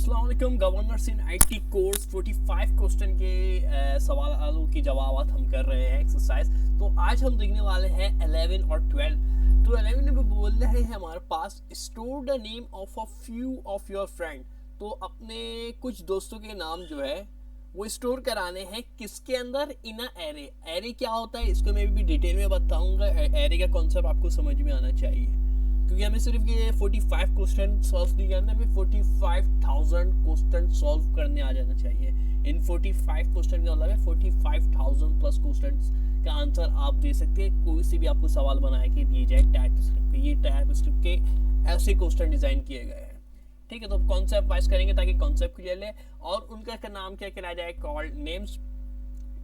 अस्सलाम वालेकुम। Governors in IT course 45 question के सवालों की जवाब हम कर रहे हैं एक्सरसाइज। तो आज हम देखने वाले हैं 11 और 12। तो 11 में बोल रहे हैं हमारे पास store the name of a few of your friend. तो अपने कुछ दोस्तों के नाम जो है वो स्टोर कराने हैं किसके अंदर, इन अ एरे। एरे क्या होता है इसको मैं भी डिटेल में बताऊंगा। एरे का कॉन्सेप्ट आपको समझ में आना चाहिए क्योंकि हमें सिर्फ ये 45 क्वेश्चन सॉल्व दिया है ना, हमें 45,000 क्वेश्चन सॉल्व करने आ जाना चाहिए। इन 45 क्वेश्चन का मतलब है 45,000 प्लस क्वेश्चन का आंसर आप दे सकते हैं। कोई सी भी आपको सवाल बना के दिए जाए टाइप स्क्रिप्ट पे, ये टाइप स्क्रिप्ट के ऐसे क्वेश्चन डिजाइन किए गए हैं। ठीक है, तो कॉन्सेप्ट वाइज करेंगे ताकि कॉन्सेप्ट क्लियर ले। और उनका नाम क्या कहलाया जाए, called names.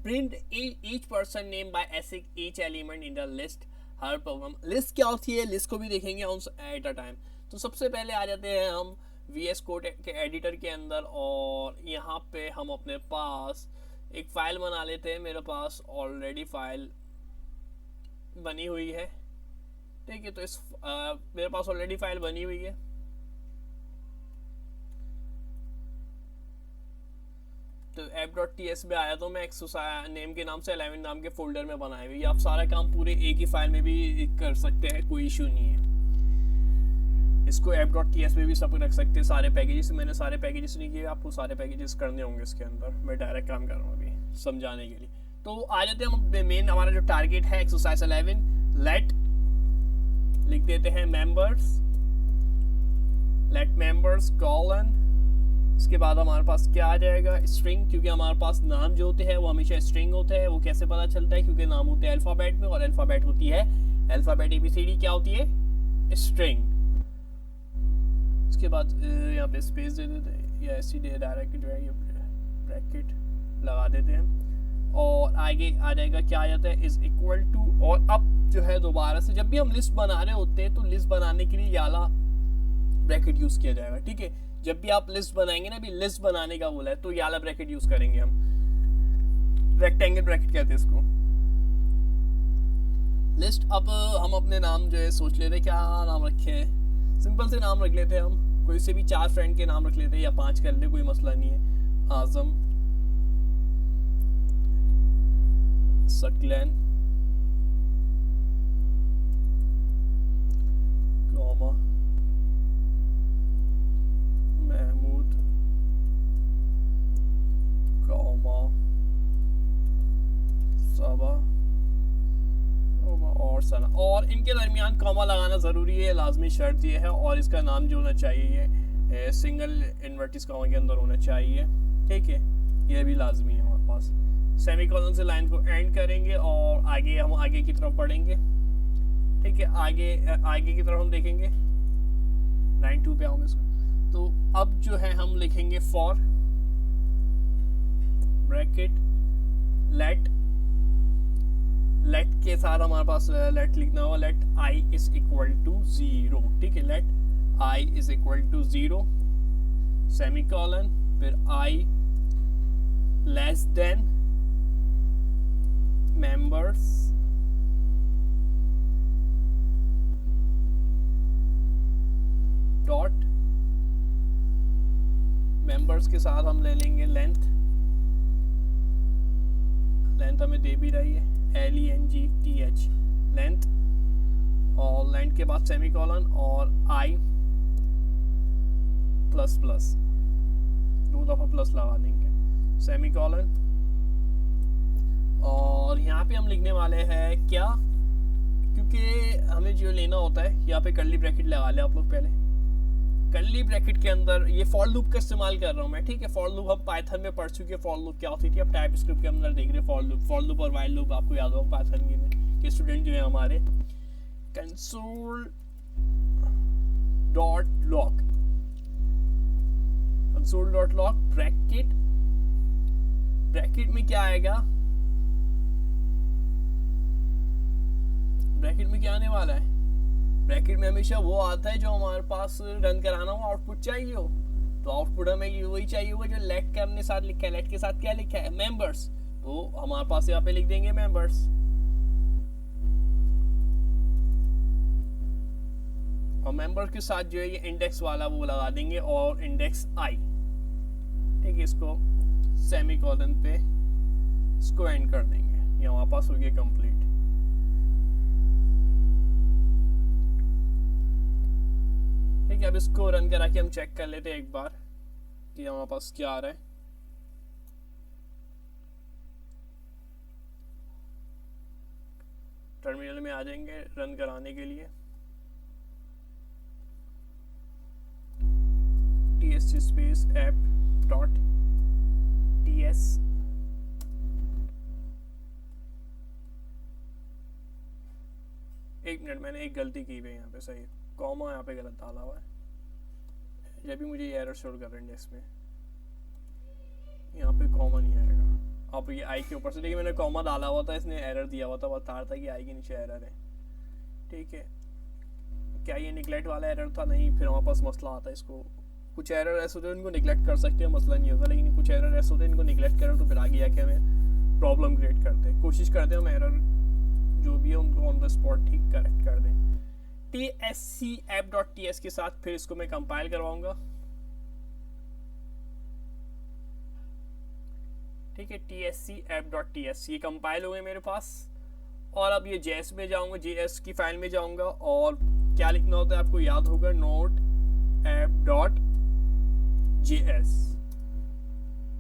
Print each person name by accessing each element in the list. हर प्रोग्राम लिस्ट क्या होती है, लिस्ट को भी देखेंगे एट अ टाइम। तो सबसे पहले आ जाते हैं हम VS कोड के एडिटर के अंदर, और यहाँ पे हम अपने पास एक फाइल बना लेते हैं। मेरे पास ऑलरेडी फाइल बनी हुई है। ठीक है, तो मेरे पास ऑलरेडी फाइल बनी हुई है। तो app.ts में आया तो मैं एक्सरसाइज नेम के नाम से 11 नाम के फोल्डर में बनाए हुए। आप सारा काम पूरे एक ही फाइल में भी कर सकते हैं, कोई इशू नहीं है। इसको app.ts में भी सब रख सकते हैं सारे पैकेजेस। मैंने सारे पैकेजेस नहीं किए, आपको सारे पैकेजेस करने होंगे इसके अंदर। मैं डायरेक्ट काम कर रहा हूँ अभी समझाने के लिए। तो आ जाते हैं हम मेन, हमारा जो टारगेट है एक्सरसाइज 11। लेट लिख देते हैं मेंबर्स, लेट मेंबर्स कॉलन। इसके बाद हमारे पास क्या आ जाएगा, स्ट्रिंग, क्योंकि हमारे पास नाम जो होते हैं वो हमेशा स्ट्रिंग होते हैं। वो कैसे पता चलता है, क्योंकि नाम होते हैं अल्फ़ाबेट में, और अल्फ़ाबेट होती है अल्फ़ाबेट ABCD क्या होती है, स्ट्रिंग। इसके बाद यहाँ पे स्पेस दे देते हैं या ऐसी डायरेक्ट जो है ये ब्रैकेट लगा देते हैं, और आगे आ जाएगा क्या आ जाता है, इज इक्वल टू। और अब जो है दोबारा से जब भी हम लिस्ट बना रहे होते हैं तो लिस्ट बनाने के लिए याला ब्रैकेट यूज किया जाएगा। ठीक है, जब भी आप लिस्ट बनाएंगे ना, अभी लिस्ट बनाने का बोला है तो याला ब्रैकेट यूज करेंगे हम, रेक्टेंगल ब्रैकेट कहते हैं इसको। लिस्ट। अब हम अपने नाम जो है सोच लेते हैं क्या नाम रखे हैं। सिंपल से नाम रख लेते हैं हम, कोई से भी 4 फ्रेंड के नाम रख लेते हैं या 5 कर ले, कोई मसला नहीं है। आजम, सकलैन, कोमा, महमूद, कौमा, सबा और सना। और इनके दरमियान कॉमा लगाना ज़रूरी है, लाजमी शर्त ये है। और इसका नाम जो होना चाहिए सिंगल इन्वर्टिस कॉमा के अंदर होना चाहिए। ठीक है, ये भी लाजमी है हमारे पास। सेमीकोलन से लाइन को एंड करेंगे और आगे हम आगे की तरफ पढ़ेंगे। ठीक है, आगे की तरफ हम देखेंगे। लाइन 2 पे आऊँगा इसको। तो अब जो है हम लिखेंगे फॉर ब्रैकेट लेट के साथ हमारे पास लेट लिखना होगा, let I is equal to 0। ठीक है, let I is equal to 0 semicolon, फिर I less than members dot, members के साथ हम ले लेंगे लेंथ। लेंथ हमें दे भी रही है LENGTH लेंथ, और लेंथ के बाद सेमीकोलन और I प्लस प्लस 2 दफा प्लस लगा देंगे, सेमीकोलन। और यहाँ पे हम लिखने वाले हैं क्या, क्योंकि हमें जो लेना होता है यहाँ पे कर्ली ब्रैकेट लगा ले आप लोग पहले। कर्ली ब्रैकेट के अंदर ये फॉर लूप का इस्तेमाल कर रहा हूँ मैं। ठीक है, फॉर लूप हम पाइथन में पढ़ चुके हैं, फॉर लूप क्या होती थी। अब टाइप स्क्रिप्ट के अंदर देख रहे हैं फॉर लूप और वाइल लूप। आपको याद होगा पाइथन के स्टूडेंट जो है हमारे। Console dot log, console dot log bracket, bracket में क्या आएगा, ब्रैकेट में क्या आने वाला है, ब्रैकेट में हमेशा वो आता है जो हमारे पास रन कराना हो, आउटपुट चाहिए हो। तो आउटपुट हमें वही चाहिए होगा जो लेट के हमने साथ लिखा है। लेट के साथ क्या लिखा है, मेंबर्स। तो हमारे पास यहाँ पे लिख देंगे मेंबर्स। और मेंबर के साथ जो है ये इंडेक्स वाला वो लगा देंगे और इंडेक्स आई। ठीक है, इसको सेमी कॉलन पे इसको एंड कर देंगे, ये हमारे पास हो गया कंप्लीट। ठीक है, अब इसको रन करा के हम चेक कर लेते हैं एक बार कि हमारे पास क्या आ रहा है। टर्मिनल में आ जाएंगे रन कराने के लिए, tsc space app dot ts एक मिनट, मैंने एक गलती की है यहाँ पे, सही कॉमा यहाँ पे गलत डाला हुआ है, जब भी मुझे ये एरर शो कर रहे हैं इसमें, यहाँ पे कॉमा नहीं आएगा। आप ये आई के ऊपर से देखिए, मैंने कॉमा डाला हुआ था, इसने एरर दिया हुआ था, बता रहा था कि आई के नीचे एरर है। ठीक है, क्या ये निगलेक्ट वाला एरर था? नहीं, फिर हमारे पास मसला आता है। इसको कुछ एरर ऐसे होते हैं इनको निगलेक्ट कर सकते हैं, मसला नहीं होता, लेकिन कुछ एरर ऐसे होते हैं इनको निगलेक्ट करो तो फिर आगे जाके हमें प्रॉब्लम क्रिएट करते हैं। कोशिश करते हैं हम एरर जो भी है उनको ऑन द स्पॉट ठीक करेक्ट कर दें। tsc app.ts के साथ फिर इसको मैं कंपाइल करवाऊंगा। ठीक है, tsc app.ts ये कंपाइल हो गए मेरे पास, और अब ये JS में जाऊंगा, JS की फाइल में जाऊंगा, और क्या लिखना होता है आपको याद होगा, नोट app.js।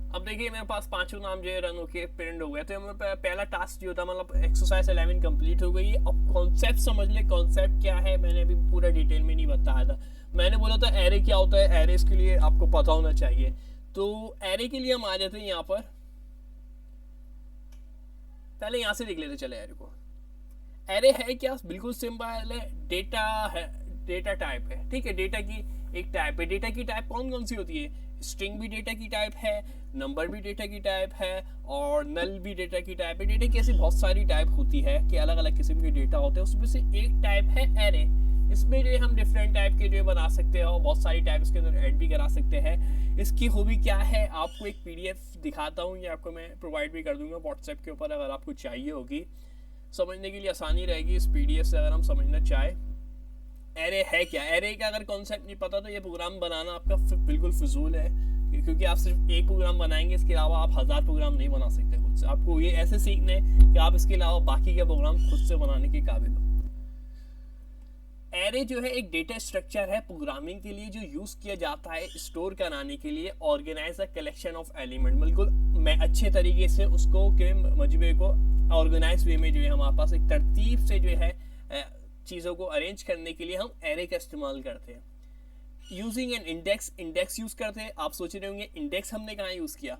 अब देखिए मेरे पास पांचों नाम जो है रन होके प्रिंट हो गए। तो हमें पहला टास्क जो था, मतलब एक्सरसाइज 11 कंप्लीट हो गई है। अब कॉन्सेप्ट समझ ले, कॉन्सेप्ट क्या है मैंने अभी पूरा डिटेल में नहीं बताया था। मैंने बोला था एरे क्या होता है, एरे के लिए आपको पता होना चाहिए। तो एरे के लिए हम आ जाते हैं यहाँ पर, पहले यहाँ से देख लेते चले एरे को। एरे है क्या? बिल्कुल सिंपल है, डेटा है, डेटा टाइप है। ठीक है, डेटा की एक टाइप है। डेटा की टाइप कौन कौन सी होती है? स्ट्रिंग भी डेटा की टाइप है, नंबर भी डेटा की टाइप है, और नल भी डेटा की टाइप है। डेटा की ऐसी बहुत सारी टाइप होती है कि अलग अलग किस्म के डेटा होते हैं, उसमें से एक टाइप है एरे। इसमें जो हम डिफरेंट टाइप के जो बना सकते हैं और बहुत सारी टाइप इसके अंदर ऐड भी करा सकते हैं। इसकी खूबी क्या है, आपको एक PDF दिखाता हूँ, ये आपको मैं प्रोवाइड भी कर दूंगा व्हाट्सएप के ऊपर, अगर आपको चाहिए होगी, समझने के लिए आसानी रहेगी इस PDF से अगर हम समझना चाहें। एरे है क्या? एरे का अगर कॉन्सेप्ट नहीं पता तो ये प्रोग्राम बनाना आपका बिल्कुल फिजूल है, क्योंकि आप सिर्फ एक प्रोग्राम बनाएंगे, इसके अलावा आप 1000 प्रोग्राम नहीं बना सकते खुद से। आपको ये ऐसे सीखना है कि आप इसके अलावा बाकी के प्रोग्राम खुद से बनाने के काबिल हो। एरे जो है एक डेटा स्ट्रक्चर है प्रोग्रामिंग के लिए, जो यूज किया जाता है स्टोर कराने के लिए, organise a collection of element. बिल्कुल मैं अच्छे तरीके से उसको के मजबे को ऑर्गेनाइज वे में जो है हमारे पास एक तरतीब से जो है चीज़ों को अरेंज करने के लिए हम एरे का इस्तेमाल करते हैं। Using an index, index use करते हैं। आप सोच रहे होंगे इंडेक्स हमने कहाँ यूज किया?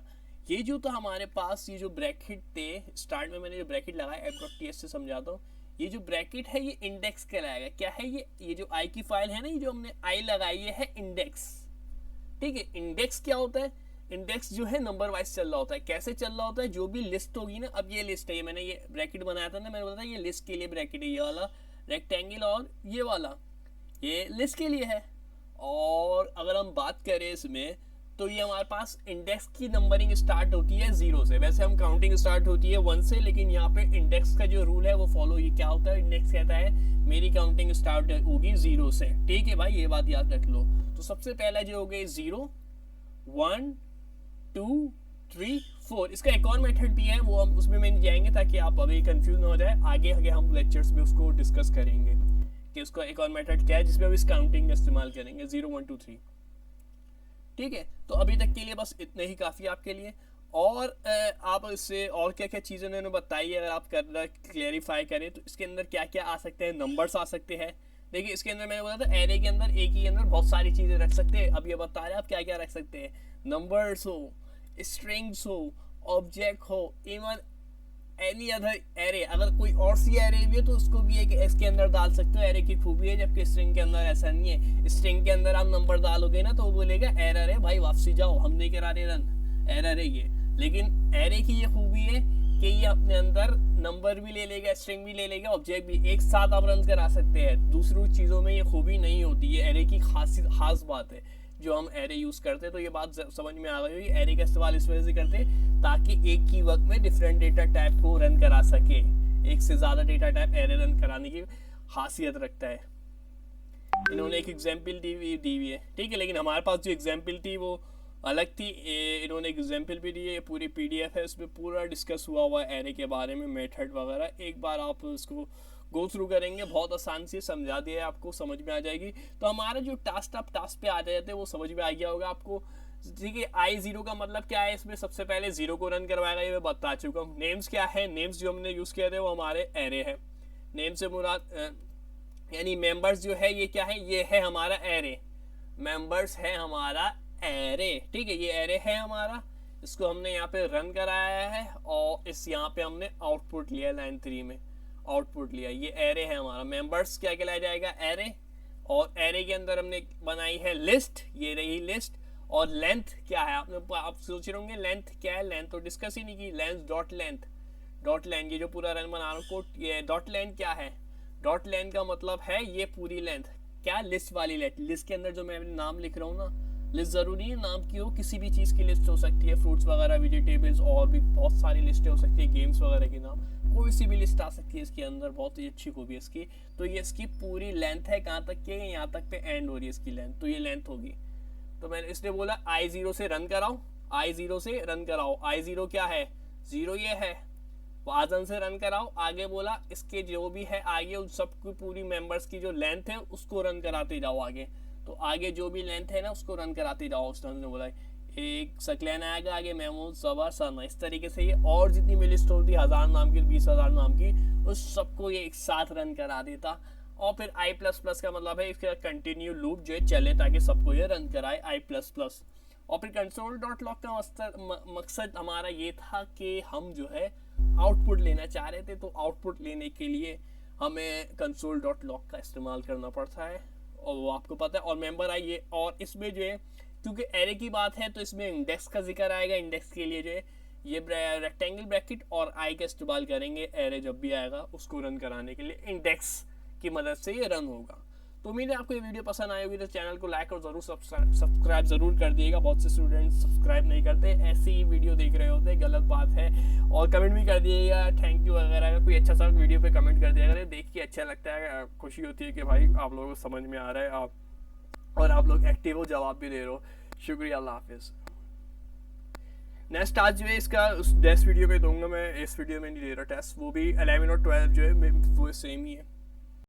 ये जो था हमारे पास, ये जो ब्रैकेट थे, स्टार्ट में मैंने जो ब्रैकेट लगाया app.ts से समझाता हूँ, ये जो ब्रैकेट है ये इंडेक्स कहलाएगा। क्या है ये जो आई की फाइल है ना, ये जो हमने आई लगाई है इंडेक्स। ठीक है, इंडेक्स क्या होता है? इंडेक्स जो है नंबर वाइज चल रहा होता है। कैसे चल रहा होता है? जो भी लिस्ट होगी ना, अब ये लिस्ट है, ये मैंने ये ब्रैकेट बनाया था ना, मैंने बोला था ये लिस्ट के लिए ब्रैकेट है, ये वाला रेक्टेंगल, और ये वाला ये लिस्ट के लिए है। और अगर हम बात करें इसमें, तो ये हमारे पास इंडेक्स की नंबरिंग स्टार्ट होती है 0 से। वैसे हम काउंटिंग स्टार्ट होती है 1 से, लेकिन यहाँ पे इंडेक्स का जो रूल है वो फॉलो, ये क्या होता है, इंडेक्स कहता है मेरी काउंटिंग स्टार्ट होगी 0 से। ठीक है भाई, ये बात याद रख लो। तो सबसे पहला जो हो गया 0 1 2 3 4। इसका एक और मेथड भी है, वो हम उसमें नहीं जाएंगे ताकि आप अभी कंफ्यूज ना हो जाए, आगे आगे हम लेक्चर्स में उसको डिस्कस करेंगे कि उसका एक और मेथड क्या है जिसमें हम इस काउंटिंग का इस्तेमाल करेंगे 0 1 2 3। ठीक है, तो अभी तक के लिए बस इतने ही काफ़ी आपके लिए। और आप इससे और क्या क्या चीज़ें उन्होंने बताई, अगर आप कर क्लेरिफाई करें तो इसके अंदर क्या क्या आ सकते हैं। नंबर्स आ सकते हैं। देखिए इसके अंदर मैंने बोला था एरे के अंदर एक ही अंदर बहुत सारी चीज़ें रख सकते हैं। अब ये बता रहे हैं आप क्या क्या रख सकते हैं। नंबर्स हो, स्ट्रिंग्स हो, ऑब्जेक्ट हो, इवन एनी अदर एरे। अगर कोई और सी एरे भी है तो उसको भी एक इसके अंदर डाल सकते हो। एरे की खूबी है, जबकि स्ट्रिंग के अंदर ऐसा नहीं है। स्ट्रिंग के अंदर आप नंबर डालोगे ना तो वो बोलेगा एरर है भाई, वापसी जाओ, हम नहीं करा रहे रन, एरर है ये। लेकिन एरे की ये खूबी है कि ये अपने अंदर नंबर भी ले लेगा, स्ट्रिंग भी ले लेगा, ऑब्जेक्ट भी, एक साथ आप रन करा सकते हैं। दूसरी चीज़ों में ये खूबी नहीं होती। ये एरे की खास बात है जो हम एरे यूज़ करते हैं। तो ये बात समझ में आ गई होगी। एरे का इस्तेमाल इस वजह से करते हैं ताकि एक ही वक्त में डिफरेंट डेटा टाइप को रन करा सके। एक से ज़्यादा डेटा टाइप एरे रन कराने की खासियत रखता है। इन्होंने एक एग्जाम्पल दी हुई है, ठीक है, लेकिन हमारे पास जो एग्जाम्पल थी वो अलग थी। इन्होंने एग्जाम्पल भी दिए, पूरी पीडीएफ है, उसमें पूरा डिस्कस हुआ है एरे के बारे में, मेथड वगैरह। एक बार आप उसको गो थ्रू करेंगे, बहुत आसान से समझा दिया है, आपको समझ में आ जाएगी। तो हमारा जो टास्क, आप टास्क पे आ जाते हैं वो समझ में आ गया होगा आपको। ठीक है, I0 का मतलब क्या है, इसमें सबसे पहले 0 को रन करवाएगा, ये मैं बता चुका हूँ। नेम्स क्या है, नेम्स जो हमने यूज़ किए थे वो हमारे एरे है। नेम से मुराद यानी मेंबर्स जो है ये क्या है, ये है हमारा एरे। मेंबर्स है हमारा एरे, ठीक है, ये एरे है हमारा। इसको हमने यहाँ पे रन कराया है और इस यहाँ पे हमने आउटपुट लिया लाइन 3 में, आउटपुट लिया। ये एरे है हमारा। मेंबर्स क्या कहलाया जाएगा, एरे। और एरे के अंदर हमने बनाई है लिस्ट, ये रही लिस्ट। और लेंथ क्या है, आप सोच रहे होंगे लेंथ क्या है, लेंथ तो डिस्कस ही नहीं की। Length dot length, dot length, ये जो पूरा रन बना रहा हूँ, ये डॉट लेंथ क्या है, डॉट लेंथ का मतलब है ये पूरी लेंथ। क्या, लिस्ट वाली लेंथ। लिस्ट के अंदर जो मैं नाम लिख रहा हूँ ना, लिस्ट जरूरी है नाम की हो, किसी भी चीज़ की लिस्ट हो सकती है, फ्रूट्स वगैरह, वेजिटेबल्स, और भी बहुत सारी लिस्टें हो सकती है, गेम्स वगैरह के नाम, कोई सी भी लिस्ट आ सकती है इसके अंदर। बहुत ही अच्छी खूबी है इसकी। तो ये इसकी पूरी लेंथ है, कहाँ तक के, यहाँ तक पे एंड हो रही है इसकी लेंथ, तो ये लेंथ होगी। तो मैंने इसने बोला I0 से रन कराओ, I0 से रन कराओ। I0 क्या है, 0 ये है, वाजन से रन कराओ। आगे बोला इसके जो भी है आगे उन सबकी पूरी मेंबर्स की जो लेंथ है उसको रन कराते जाओ आगे। तो आगे जो भी लेंथ है ना उसको रन कराते जाओ। उसने बोला एक सकलैन आएगा आगे, महमूद, सबर, सना, इस तरीके से ये और जितनी भी लिस्ट होती है 1000 नाम की, 20,000 नाम की, उस सबको ये एक साथ रन करा देता। और फिर I++ का मतलब है इसका कंटिन्यू लूप जो है चले, ताकि सबको ये रन कराए I++। और फिर console.log का मकसद हमारा ये था कि हम जो है आउटपुट लेना चाह रहे थे। तो आउटपुट लेने के लिए हमें console.log का इस्तेमाल करना पड़ता है, और वो आपको पता है। और मेंबर आइए, और इसमें जो है क्योंकि एरे की बात है तो इसमें इंडेक्स का जिक्र आएगा। इंडेक्स के लिए जो है ये रेक्टेंगल ब्रैकेट और आई का इस्तेमाल करेंगे। एरे जब भी आएगा उसको रन कराने के लिए इंडेक्स की मदद से ये रन होगा। तो उम्मीद है आपको ये वीडियो पसंद आई होगी। तो चैनल को लाइक और ज़रूर सब्सक्राइब ज़रूर कर दिएगा। बहुत से स्टूडेंट्स सब्सक्राइब नहीं करते, ऐसी ही वीडियो देख रहे होते, गलत बात है। और कमेंट भी कर दिएगा, थैंक यू वगैरह का, कोई अच्छा सा वीडियो पे कमेंट कर दिया करें, देख के अच्छा लगता है, खुशी होती है कि भाई आप लोगों को समझ में आ रहा है, आप और आप लोग एक्टिव हो, जवाब भी दे रहे हो। शुक्रिया, अल्लाह हाफिज़। नेक्स्ट आज जो है इसका उस टेस्ट वीडियो पे दूंगा मैं, इस वीडियो में नहीं दे रहा टेस्ट, वो भी 11 और 12 जो है वो सेम ही है।